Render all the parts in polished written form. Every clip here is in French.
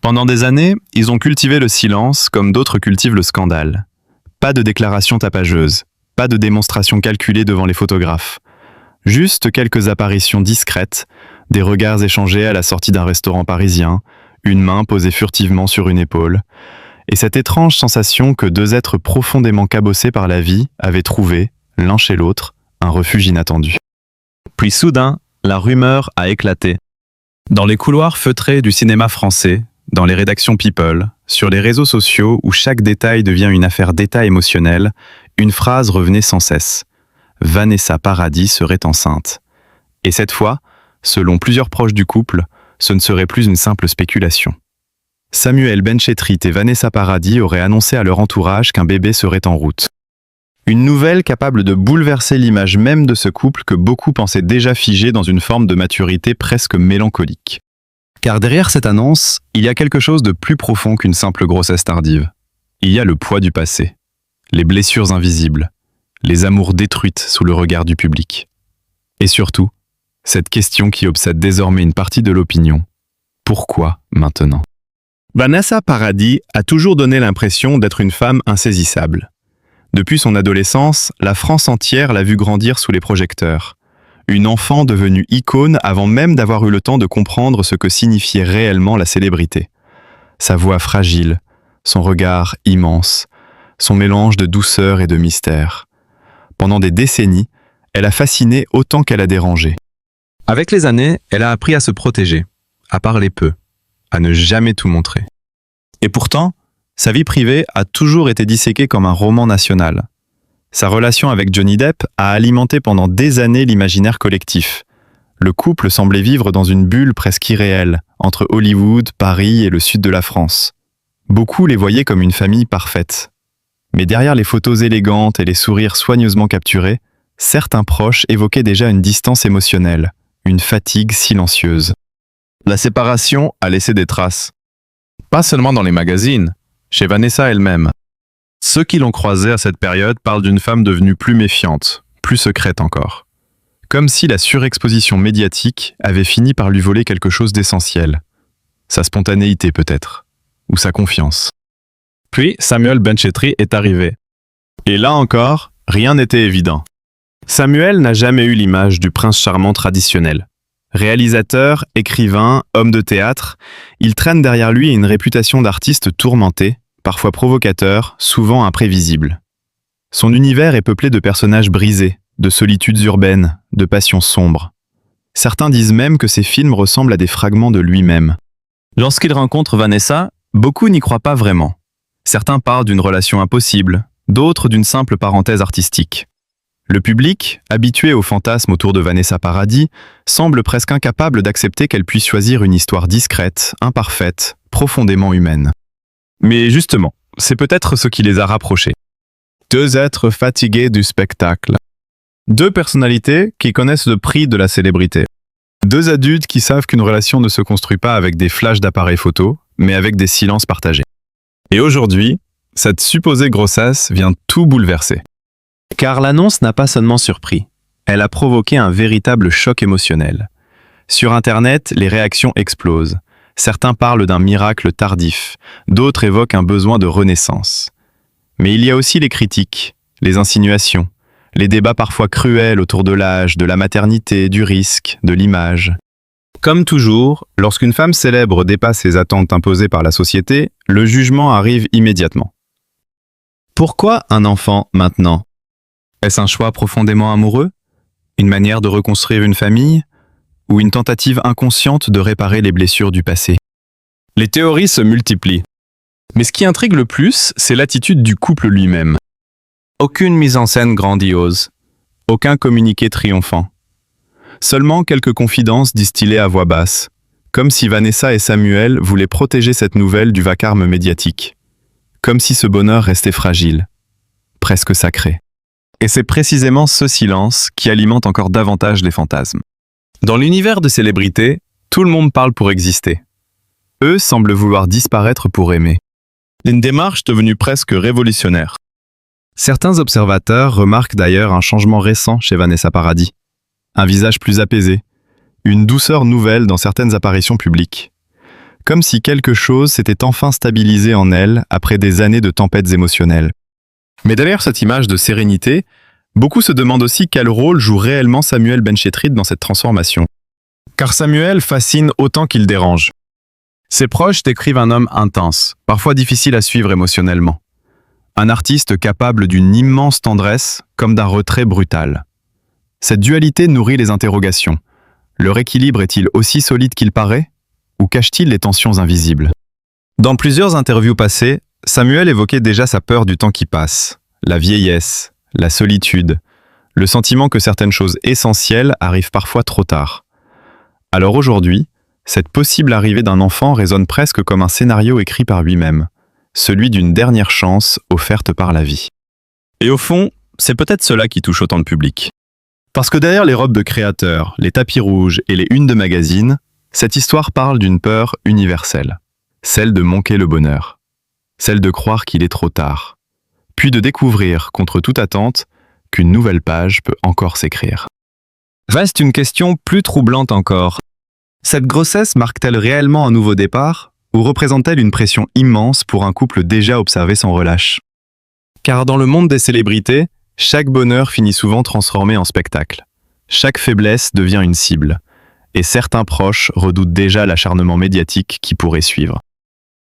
Pendant des années, ils ont cultivé le silence comme d'autres cultivent le scandale. Pas de déclarations tapageuses, pas de démonstrations calculées devant les photographes. Juste quelques apparitions discrètes, des regards échangés à la sortie d'un restaurant parisien, une main posée furtivement sur une épaule, et cette étrange sensation que deux êtres profondément cabossés par la vie avaient trouvé, l'un chez l'autre, un refuge inattendu. Puis soudain, la rumeur a éclaté. Dans les couloirs feutrés du cinéma français, dans les rédactions People, sur les réseaux sociaux où chaque détail devient une affaire d'état émotionnel, une phrase revenait sans cesse. Vanessa Paradis serait enceinte. Et cette fois, selon plusieurs proches du couple, ce ne serait plus une simple spéculation. Samuel Benchetrit et Vanessa Paradis auraient annoncé à leur entourage qu'un bébé serait en route. Une nouvelle capable de bouleverser l'image même de ce couple que beaucoup pensaient déjà figé dans une forme de maturité presque mélancolique. Car derrière cette annonce, il y a quelque chose de plus profond qu'une simple grossesse tardive. Il y a le poids du passé, les blessures invisibles, les amours détruites sous le regard du public. Et surtout, cette question qui obsède désormais une partie de l'opinion. Pourquoi maintenant ? Vanessa Paradis a toujours donné l'impression d'être une femme insaisissable. Depuis son adolescence, la France entière l'a vue grandir sous les projecteurs. Une enfant devenue icône avant même d'avoir eu le temps de comprendre ce que signifiait réellement la célébrité. Sa voix fragile, son regard immense, son mélange de douceur et de mystère. Pendant des décennies, elle a fasciné autant qu'elle a dérangé. Avec les années, elle a appris à se protéger, à parler peu, à ne jamais tout montrer. Et pourtant, sa vie privée a toujours été disséquée comme un roman national. Sa relation avec Johnny Depp a alimenté pendant des années l'imaginaire collectif. Le couple semblait vivre dans une bulle presque irréelle, entre Hollywood, Paris et le sud de la France. Beaucoup les voyaient comme une famille parfaite. Mais derrière les photos élégantes et les sourires soigneusement capturés, certains proches évoquaient déjà une distance émotionnelle, une fatigue silencieuse. La séparation a laissé des traces. Pas seulement dans les magazines, chez Vanessa elle-même. Ceux qui l'ont croisée à cette période parlent d'une femme devenue plus méfiante, plus secrète encore. Comme si la surexposition médiatique avait fini par lui voler quelque chose d'essentiel. Sa spontanéité peut-être, ou sa confiance. Puis Samuel Benchetrit est arrivé. Et là encore, rien n'était évident. Samuel n'a jamais eu l'image du prince charmant traditionnel. Réalisateur, écrivain, homme de théâtre, il traîne derrière lui une réputation d'artiste tourmenté, parfois provocateur, souvent imprévisible. Son univers est peuplé de personnages brisés, de solitudes urbaines, de passions sombres. Certains disent même que ses films ressemblent à des fragments de lui-même. Lorsqu'il rencontre Vanessa, beaucoup n'y croient pas vraiment. Certains parlent d'une relation impossible, d'autres d'une simple parenthèse artistique. Le public, habitué aux fantasmes autour de Vanessa Paradis, semble presque incapable d'accepter qu'elle puisse choisir une histoire discrète, imparfaite, profondément humaine. Mais justement, c'est peut-être ce qui les a rapprochés. Deux êtres fatigués du spectacle. Deux personnalités qui connaissent le prix de la célébrité. Deux adultes qui savent qu'une relation ne se construit pas avec des flashs d'appareils photo, mais avec des silences partagés. Et aujourd'hui, cette supposée grossesse vient tout bouleverser. Car l'annonce n'a pas seulement surpris, elle a provoqué un véritable choc émotionnel. Sur Internet, les réactions explosent. Certains parlent d'un miracle tardif, d'autres évoquent un besoin de renaissance. Mais il y a aussi les critiques, les insinuations, les débats parfois cruels autour de l'âge, de la maternité, du risque, de l'image. Comme toujours, lorsqu'une femme célèbre dépasse les attentes imposées par la société, le jugement arrive immédiatement. Pourquoi un enfant maintenant ? Est-ce un choix profondément amoureux ? Une manière de reconstruire une famille ? Ou une tentative inconsciente de réparer les blessures du passé. Les théories se multiplient. Mais ce qui intrigue le plus, c'est l'attitude du couple lui-même. Aucune mise en scène grandiose, aucun communiqué triomphant. Seulement quelques confidences distillées à voix basse, comme si Vanessa et Samuel voulaient protéger cette nouvelle du vacarme médiatique. Comme si ce bonheur restait fragile, presque sacré. Et c'est précisément ce silence qui alimente encore davantage les fantasmes. Dans l'univers de célébrités, tout le monde parle pour exister. Eux semblent vouloir disparaître pour aimer. Une démarche devenue presque révolutionnaire. Certains observateurs remarquent d'ailleurs un changement récent chez Vanessa Paradis. Un visage plus apaisé, une douceur nouvelle dans certaines apparitions publiques. comme si quelque chose s'était enfin stabilisé en elle après des années de tempêtes émotionnelles. Mais derrière cette image de sérénité, beaucoup se demandent aussi quel rôle joue réellement Samuel Benchetrit dans cette transformation. Car Samuel fascine autant qu'il dérange. Ses proches décrivent un homme intense, parfois difficile à suivre émotionnellement. Un artiste capable d'une immense tendresse comme d'un retrait brutal. Cette dualité nourrit les interrogations. Leur équilibre est-il aussi solide qu'il paraît, ou cache-t-il les tensions invisibles? Dans plusieurs interviews passées, Samuel évoquait déjà sa peur du temps qui passe, la vieillesse, la solitude, le sentiment que certaines choses essentielles arrivent parfois trop tard. Alors aujourd'hui, cette possible arrivée d'un enfant résonne presque comme un scénario écrit par lui-même, celui d'une dernière chance offerte par la vie. Et au fond, c'est peut-être cela qui touche autant le public. Parce que derrière les robes de créateurs, les tapis rouges et les unes de magazines, cette histoire parle d'une peur universelle, celle de manquer le bonheur, celle de croire qu'il est trop tard, puis de découvrir, contre toute attente, qu'une nouvelle page peut encore s'écrire. Reste une question plus troublante encore. Cette grossesse marque-t-elle réellement un nouveau départ, ou représente-t-elle une pression immense pour un couple déjà observé sans relâche? Car dans le monde des célébrités, chaque bonheur finit souvent transformé en spectacle. Chaque faiblesse devient une cible, et certains proches redoutent déjà l'acharnement médiatique qui pourrait suivre.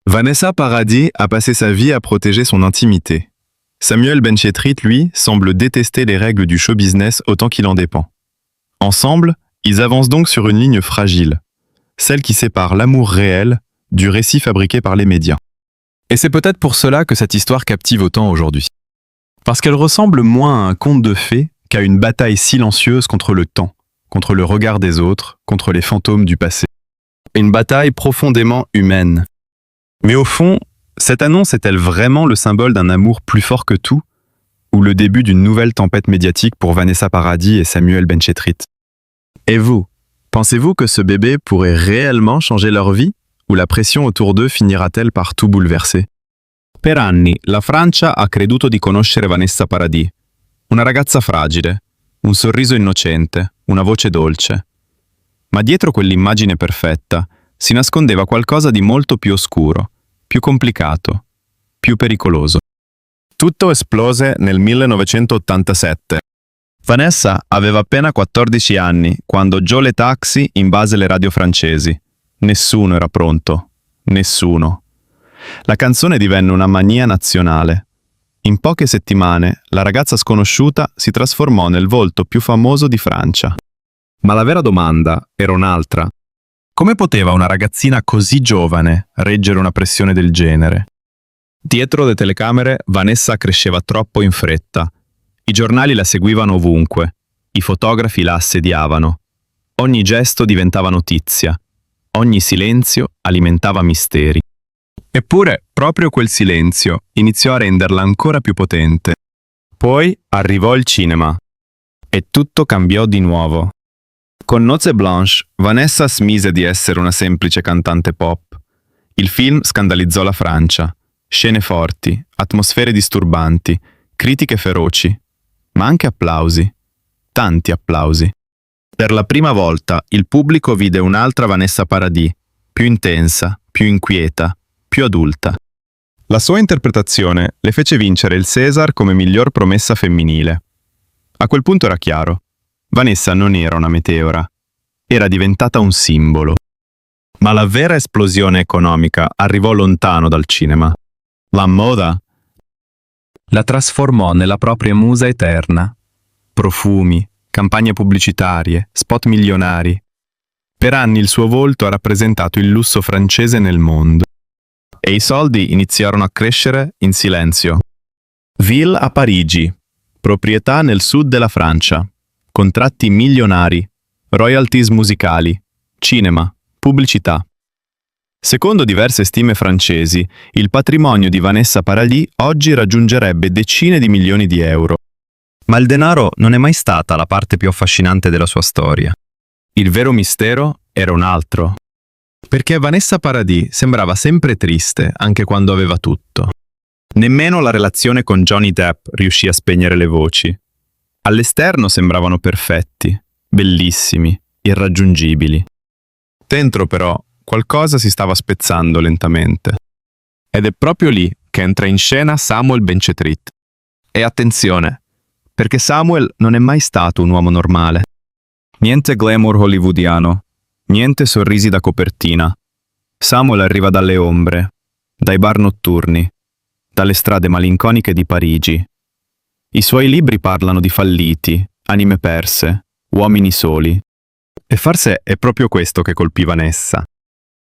Vanessa Paradis a passé sa vie à protéger son intimité. Samuel Benchetrit, lui, semble détester les règles du show business autant qu'il en dépend. Ensemble, ils avancent donc sur une ligne fragile, celle qui sépare l'amour réel du récit fabriqué par les médias. Et c'est peut-être pour cela que cette histoire captive autant aujourd'hui. Parce qu'elle ressemble moins à un conte de fées qu'à une bataille silencieuse contre le temps, contre le regard des autres, contre les fantômes du passé. Une bataille profondément humaine. Mais au fond, cette annonce est-elle vraiment le symbole d'un amour plus fort que tout, ou le début d'une nouvelle tempête médiatique pour Vanessa Paradis et Samuel Benchetrit? Et vous, pensez-vous que ce bébé pourrait réellement changer leur vie, ou la pression autour d'eux finira-t-elle par tout bouleverser? Per anni la Francia ha creduto di conoscere Vanessa Paradis, una ragazza fragile, un sorriso innocente, una voce dolce. Ma dietro quell'immagine perfetta si nascondeva qualcosa di molto più oscuro, più complicato, più pericoloso. Tutto esplose nel 1987. Vanessa aveva appena 14 anni quando Joe Le Taxi invase le radio francesi. Nessuno era pronto. Nessuno. La canzone divenne una mania nazionale. In poche settimane, la ragazza sconosciuta si trasformò nel volto più famoso di Francia. Ma la vera domanda era un'altra. Come poteva una ragazzina così giovane reggere una pressione del genere? Dietro le telecamere, Vanessa cresceva troppo in fretta. I giornali la seguivano ovunque. I fotografi la assediavano. Ogni gesto diventava notizia. Ogni silenzio alimentava misteri. Eppure, proprio quel silenzio iniziò a renderla ancora più potente. Poi arrivò il cinema. E tutto cambiò di nuovo. Con Nozze Blanche, Vanessa smise di essere una semplice cantante pop. Il film scandalizzò la Francia. Scene forti, atmosfere disturbanti, critiche feroci, ma anche applausi. Tanti applausi. Per la prima volta il pubblico vide un'altra Vanessa Paradis, più intensa, più inquieta, più adulta. La sua interpretazione le fece vincere il César come miglior promessa femminile. A quel punto era chiaro. Vanessa non era una meteora. Era diventata un simbolo. Ma la vera esplosione economica arrivò lontano dal cinema. La moda la trasformò nella propria musa eterna. Profumi, campagne pubblicitarie, spot milionari. Per anni il suo volto ha rappresentato il lusso francese nel mondo. E i soldi iniziarono a crescere in silenzio. Ville a Parigi, proprietà nel sud della Francia, contratti milionari, royalties musicali, cinema, pubblicità. Secondo diverse stime francesi, il patrimonio di Vanessa Paradis oggi raggiungerebbe decine di milioni di euro. Ma il denaro non è mai stata la parte più affascinante della sua storia. Il vero mistero era un altro. Perché Vanessa Paradis sembrava sempre triste anche quando aveva tutto. Nemmeno la relazione con Johnny Depp riuscì a spegnere le voci. All'esterno sembravano perfetti, bellissimi, irraggiungibili. Dentro però Qualcosa si stava spezzando lentamente. Ed è proprio lì che entra in scena Samuel Benchetrit. E attenzione, perché Samuel non è mai stato un uomo normale. Niente glamour hollywoodiano, niente sorrisi da copertina. Samuel arriva dalle ombre, dai bar notturni, dalle strade malinconiche di Parigi. I suoi libri parlano di falliti, anime perse, uomini soli. E forse è proprio questo che colpiva Nessa.